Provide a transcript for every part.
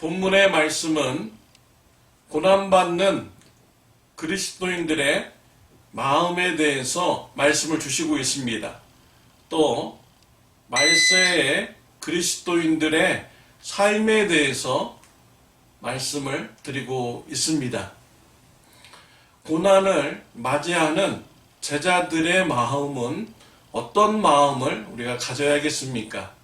본문의 말씀은 고난받는 그리스도인들의 마음에 대해서 말씀을 주시고 있습니다. 또 말세의 그리스도인들의 삶에 대해서 말씀을 드리고 있습니다. 고난을 맞이하는 제자들의 마음은 어떤 마음을 우리가 가져야겠습니까?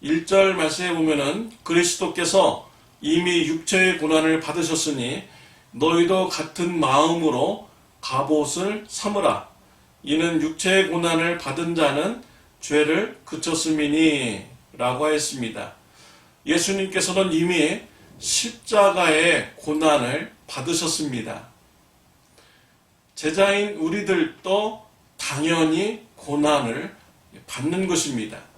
1절 말씀에 보면은 그리스도께서 이미 육체의 고난을 받으셨으니 너희도 같은 마음으로 갑옷을 삼으라. 이는 육체의 고난을 받은 자는 죄를 그쳤음이니 라고 하였습니다. 예수님께서는 이미 십자가의 고난을 받으셨습니다. 제자인 우리들도 당연히 고난을 받는 것입니다.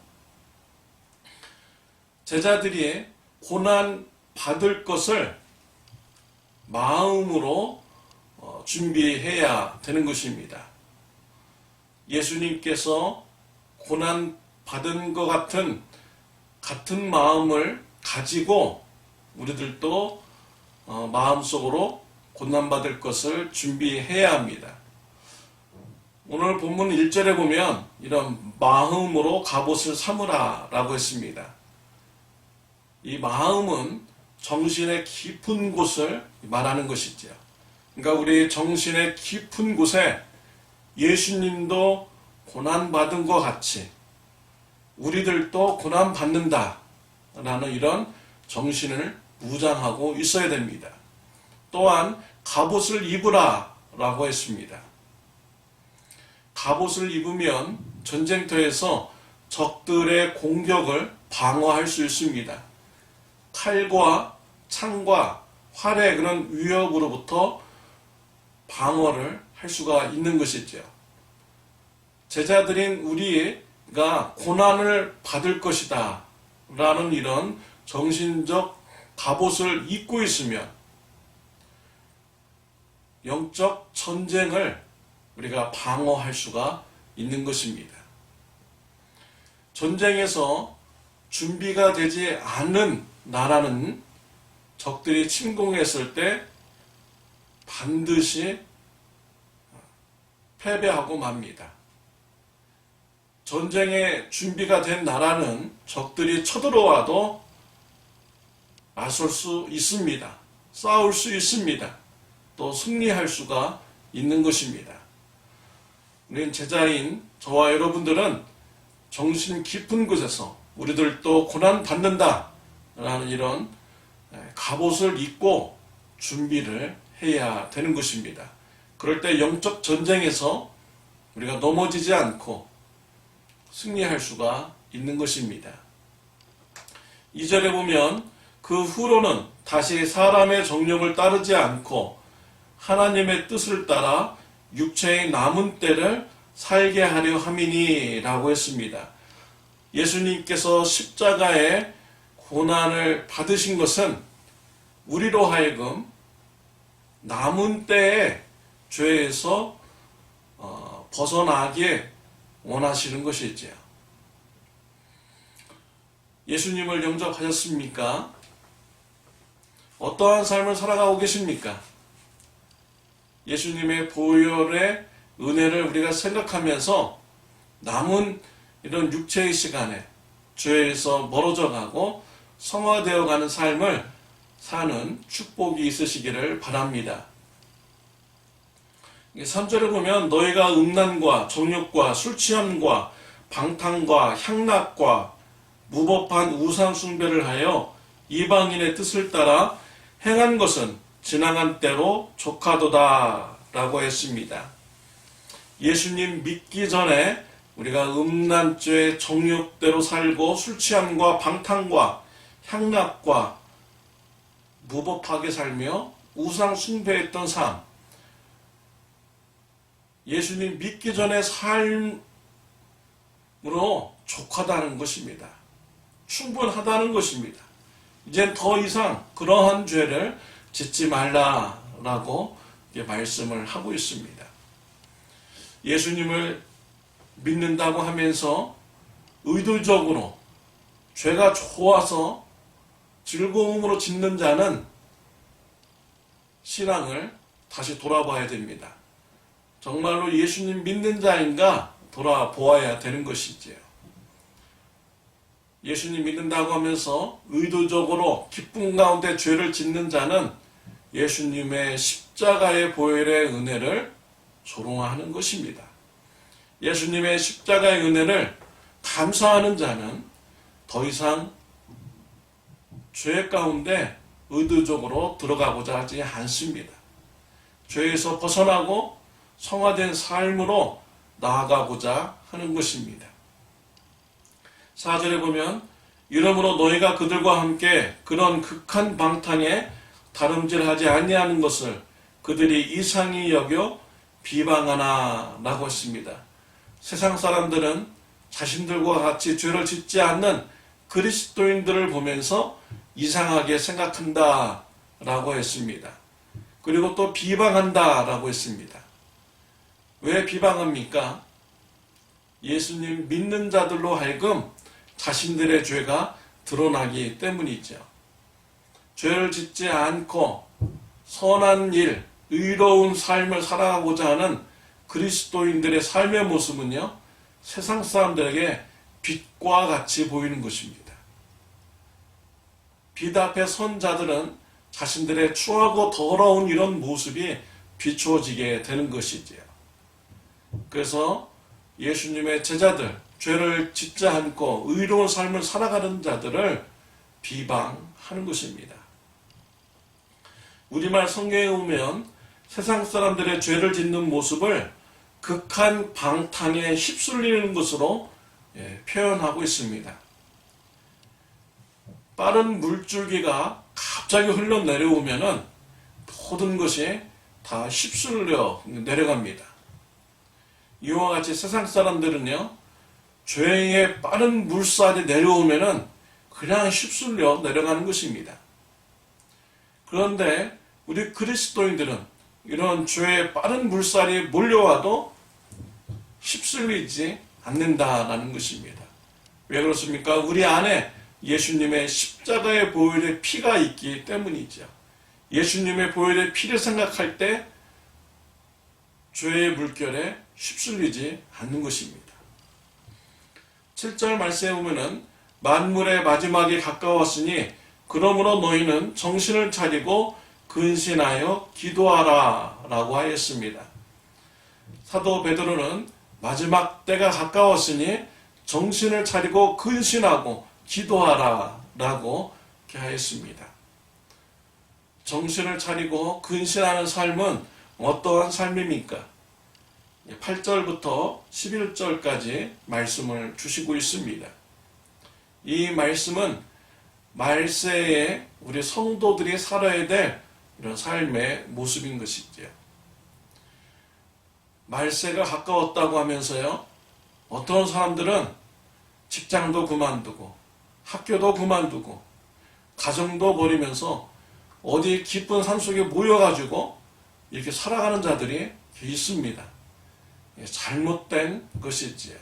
제자들이 고난 받을 것을 마음으로 준비해야 되는 것입니다. 예수님께서 고난 받은 것 같은 마음을 가지고 우리들도 마음속으로 고난 받을 것을 준비해야 합니다. 오늘 본문 1절에 보면 이런 마음으로 갑옷을 삼으라 라고 했습니다. 이 마음은 정신의 깊은 곳을 말하는 것이죠. 그러니까 우리 정신의 깊은 곳에 예수님도 고난받은 것 같이 우리들도 고난받는다 라는 이런 정신을 무장하고 있어야 됩니다. 또한 갑옷을 입으라 라고 했습니다. 갑옷을 입으면 전쟁터에서 적들의 공격을 방어할 수 있습니다. 칼과 창과 활의 그런 위협으로부터 방어를 할 수가 있는 것이죠. 제자들인 우리가 고난을 받을 것이다 라는 이런 정신적 갑옷을 입고 있으면 영적 전쟁을 우리가 방어할 수가 있는 것입니다. 전쟁에서 준비가 되지 않은 나라는 적들이 침공했을 때 반드시 패배하고 맙니다. 전쟁에 준비가 된 나라는 적들이 쳐들어와도 맞설 수 있습니다. 싸울 수 있습니다. 또 승리할 수가 있는 것입니다. 우리는 제자인 저와 여러분들은 정신 깊은 곳에서 우리들도 고난 받는다 라는 이런 갑옷을 입고 준비를 해야 되는 것입니다. 그럴 때 영적 전쟁에서 우리가 넘어지지 않고 승리할 수가 있는 것입니다. 2절에 보면 그 후로는 다시 사람의 정욕을 따르지 않고 하나님의 뜻을 따라 육체의 남은 때를 살게 하려 함이니 라고 했습니다. 예수님께서 십자가에 고난을 받으신 것은 우리로 하여금 남은 때에 죄에서 벗어나게 원하시는 것이지요. 예수님을 영접하셨습니까? 어떠한 삶을 살아가고 계십니까? 예수님의 보혈의 은혜를 우리가 생각하면서 남은 이런 육체의 시간에 죄에서 멀어져 가고 성화되어 가는 삶을 사는 축복이 있으시기를 바랍니다. 3절에 보면 너희가 음란과 정욕과 술취함과 방탕과 향락과 무법한 우상 숭배를 하여 이방인의 뜻을 따라 행한 것은 지나간 때로 족하도다 라고 했습니다. 예수님 믿기 전에 우리가 음란죄 정욕대로 살고 술취함과 방탕과 향락과 무법하게 살며 우상 숭배했던 삶, 예수님 믿기 전의 삶으로 족하다는 것입니다. 충분하다는 것입니다. 이젠 더 이상 그러한 죄를 짓지 말라라고 말씀을 하고 있습니다. 예수님을 믿는다고 하면서 의도적으로 죄가 좋아서 즐거움으로 짓는 자는 신앙을 다시 돌아봐야 됩니다. 정말로 예수님 믿는 자인가 돌아보아야 되는 것이지요. 예수님 믿는다고 하면서 의도적으로 기쁨 가운데 죄를 짓는 자는 예수님의 십자가의 보혈의 은혜를 조롱하는 것입니다. 예수님의 십자가의 은혜를 감사하는 자는 더 이상 죄 가운데 의도적으로 들어가고자 하지 않습니다. 죄에서 벗어나고 성화된 삶으로 나아가고자 하는 것입니다. 4절에 보면 이러므로 너희가 그들과 함께 그런 극한 방탕에 다름질하지 아니하는 것을 그들이 이상히 여겨 비방하나 라고 했습니다. 세상 사람들은 자신들과 같이 죄를 짓지 않는 그리스도인들을 보면서 이상하게 생각한다 라고 했습니다. 그리고 또 비방한다 라고 했습니다. 왜 비방합니까? 예수님 믿는 자들로 하여금 자신들의 죄가 드러나기 때문이죠. 죄를 짓지 않고 선한 일, 의로운 삶을 살아가고자 하는 그리스도인들의 삶의 모습은요, 세상 사람들에게 빛과 같이 보이는 것입니다. 빛 앞에 선 자들은 자신들의 추하고 더러운 이런 모습이 비추어지게 되는 것이지요. 그래서 예수님의 제자들, 죄를 짓지 않고 의로운 삶을 살아가는 자들을 비방하는 것입니다. 우리말 성경에 보면 세상 사람들의 죄를 짓는 모습을 극한 방탕에 휩쓸리는 것으로 표현하고 있습니다. 빠른 물줄기가 갑자기 흘러내려오면은 모든 것이 다 휩쓸려 내려갑니다. 이와 같이 세상 사람들은요, 죄의 빠른 물살이 내려오면은 그냥 휩쓸려 내려가는 것입니다. 그런데 우리 그리스도인들은 이런 죄의 빠른 물살이 몰려와도 휩쓸리지 않는다라는 것입니다. 왜 그렇습니까? 우리 안에 예수님의 십자가의 보혈의 피가 있기 때문이죠. 예수님의 보혈의 피를 생각할 때 죄의 물결에 휩쓸리지 않는 것입니다. 7절 말씀에 보면은 만물의 마지막이 가까웠으니 그러므로 너희는 정신을 차리고 근신하여 기도하라 라고 하였습니다. 사도 베드로는 마지막 때가 가까웠으니 정신을 차리고 근신하고 기도하라 라고 하였습니다. 정신을 차리고 근신하는 삶은 어떠한 삶입니까? 8절부터 11절까지 말씀을 주시고 있습니다. 이 말씀은 말세에 우리 성도들이 살아야 될 이런 삶의 모습인 것이죠. 말세가 가까웠다고 하면서요, 어떤 사람들은 직장도 그만두고 학교도 그만두고 가정도 버리면서 어디 깊은 산속에 모여가지고 이렇게 살아가는 자들이 있습니다. 잘못된 것이지요.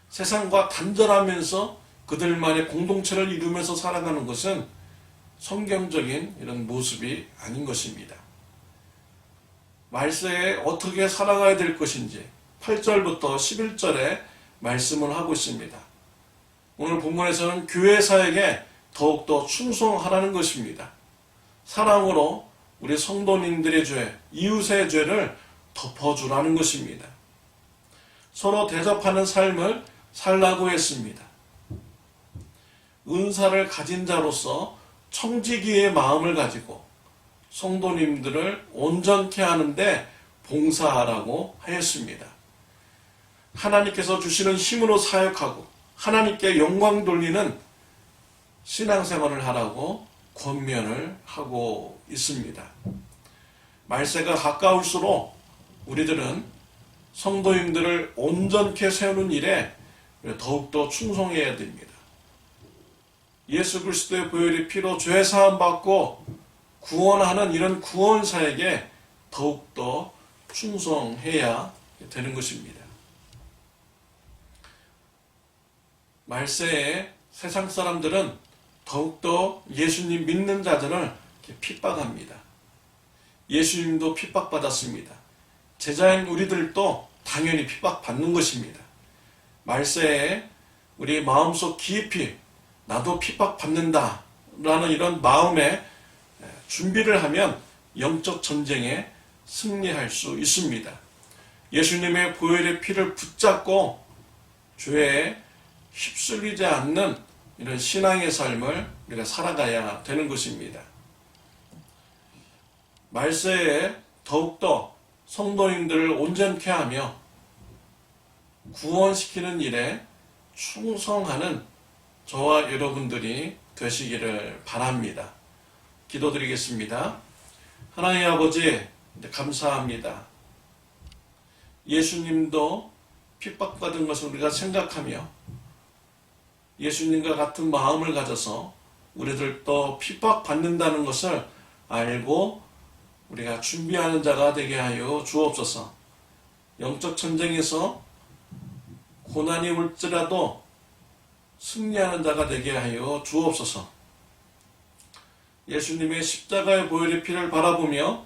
세상과 단절하면서 그들만의 공동체를 이루면서 살아가는 것은 성경적인 이런 모습이 아닌 것입니다. 말세에 어떻게 살아가야 될 것인지 8절부터 11절에 말씀을 하고 있습니다. 오늘 본문에서는 교회 사역에 더욱더 충성하라는 것입니다. 사랑으로 우리 성도님들의 죄, 이웃의 죄를 덮어주라는 것입니다. 서로 대접하는 삶을 살라고 했습니다. 은사를 가진 자로서 청지기의 마음을 가지고 성도님들을 온전케 하는데 봉사하라고 하였습니다. 하나님께서 주시는 힘으로 사역하고 하나님께 영광 돌리는 신앙생활을 하라고 권면을 하고 있습니다. 말세가 가까울수록 우리들은 성도님들을 온전케 세우는 일에 더욱더 충성해야 됩니다. 예수 그리스도의 보혈의 피로 죄 사함 받고 구원하는 이런 구원사에게 더욱더 충성해야 되는 것입니다. 말세에 세상 사람들은 더욱더 예수님 믿는 자들을 핍박합니다. 예수님도 핍박받았습니다. 제자인 우리들도 당연히 핍박받는 것입니다. 말세에 우리 마음속 깊이 나도 핍박받는다 라는 이런 마음에 준비를 하면 영적 전쟁에 승리할 수 있습니다. 예수님의 보혈의 피를 붙잡고 죄에 휩쓸리지 않는 이런 신앙의 삶을 우리가 살아가야 되는 것입니다. 말세에 더욱더 성도님들을 온전케 하며 구원시키는 일에 충성하는 저와 여러분들이 되시기를 바랍니다. 기도드리겠습니다. 하나님 아버지, 감사합니다. 예수님도 핍박받은 것을 우리가 생각하며 예수님과 같은 마음을 가져서 우리들도 핍박받는다는 것을 알고 우리가 준비하는 자가 되게 하여 주옵소서. 영적 전쟁에서 고난이 올지라도 승리하는 자가 되게 하여 주옵소서. 예수님의 십자가의 보혈의 피를 바라보며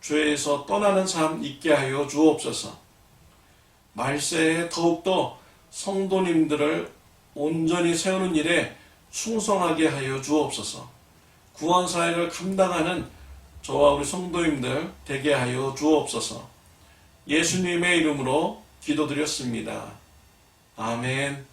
죄에서 떠나는 삶 있게 하여 주옵소서. 말세에 더욱더 성도님들을 온전히 세우는 일에 충성하게 하여 주옵소서. 구원 사역을 감당하는 저와 우리 성도님들 되게 하여 주옵소서. 예수님의 이름으로 기도드렸습니다. 아멘.